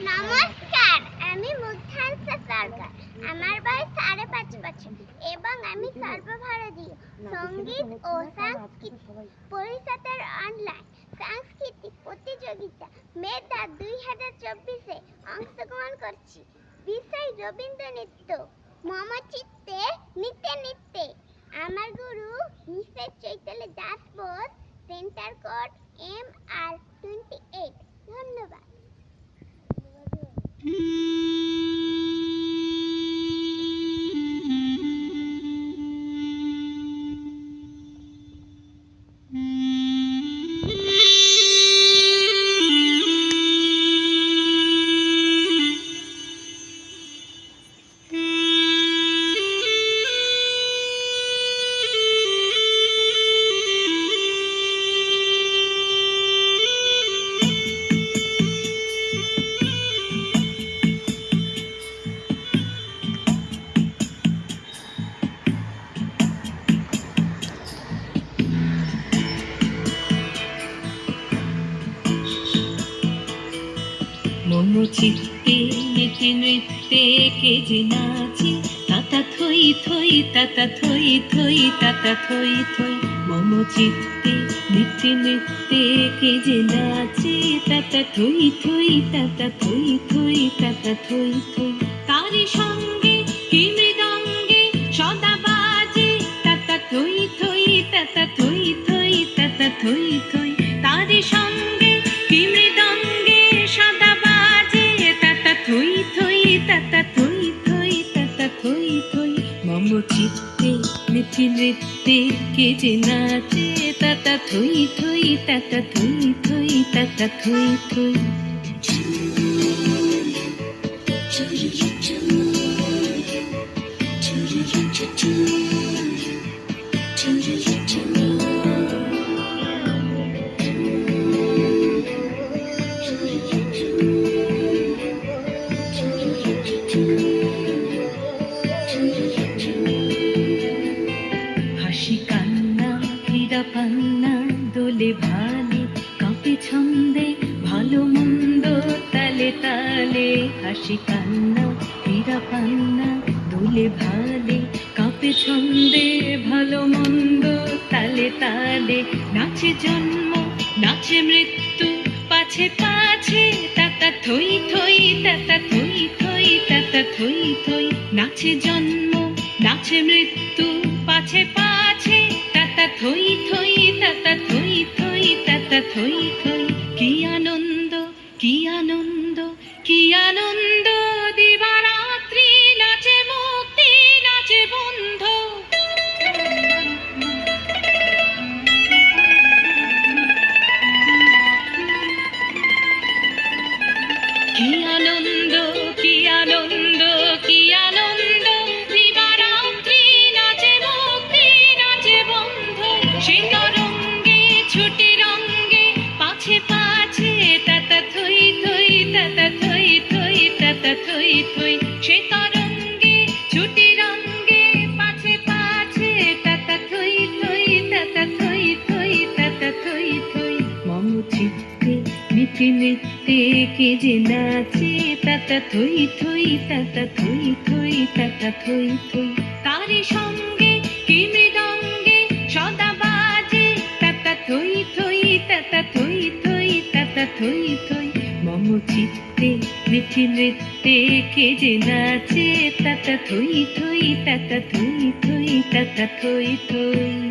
নমস্কার, আমি মুগ্ধাংশা সরকার। আমার বয়স ৫.৫ বছর এবং আমি সর্বভারতীয় সঙ্গীত ও সাংস্কৃতিক পরিষদের অনলাইন সাংস্কৃতিক প্রতিযোগিতা মেধা ২০২৪-এ অংশগ্রহণ করছি। বিষয় রবীন্দ্র নৃত্য। মম চিত্তে নিত্যে নিত্যে। আমার গুরু Mrs Chaitali Das Bose, centre code MR28। ধন্যবাদ। মম চিত্তে নিতে নৃত্যে কে যে নাচে, তাতা থই থই তাতা থই থই তাতা থই থই। মম চিত্তে নিতে নৃত্যে কে যে নাচে, তাতা থই থই তাতা থই থই তাতা থই থই। তারি সঙ্গে কি মৃদঙ্গে সদা বাজে, তাতা থই থই তাতা থই থই তাতা থই থই। তারি সঙ্গে কি মৃদঙ্গে সদা থই থই তাতা থই থই তাতা থই থই। মম চিত্তে নিতে নৃত্যে কে যে নাচে, তাতা থই থই তাতা থই থই তাতা থই থই। হাসি কান্না হীরা পান্না দোলে ভালে, কাঁপে ছন্দে ভালো মন্দ তালে তালে। হাসি কান্না হীরা পান্না দোলে ভালে, কাঁপে ছন্দে ভালো মন্দ তালে তালে। নাচে জন্ম নাচে মৃত্যু পাছে পাছে, তাতা থই থই তাতা থই থই তাতা থই থই। নাচে জন্ম নাচে মৃত্যু পাছে পাছে, তাতা থই থই তাতা থই থই তাতা থই থই। কি আনন্দ কি আনন্দ কি আনন্দ, দিবারাত্রি নাচে মুক্তি নাচে বন্ধ। কি আনন্দ কি আনন্দ কি আনন্দ, দিবারাত্রি নাচে মুক্তি নাচে বন্ধ। সে তরঙ্গে ছুটি রঙ্গে পাছে পাছে, তাতা থই থই তাতা থই থই তাতা থই থই। সে তরঙ্গে ছুটি রঙ্গে পাছে পাছে, তাতা থই থই তাতা থই থই তাতা থই থই। মম চিত্তে নিতে নৃত্যে কে যে নাচে, তাতা থই থই তাতা থই থই তাতা থই থই। তারি সঙ্গে কি মৃদঙ্গে সদা বাজে, তাতা থই থই তাতা থই থই তাতা থই থই। মম চিত্তে নিতে নৃত্যে কে যে নাচে, তাতা থই থই তাতা থই থই তাতা থই থই।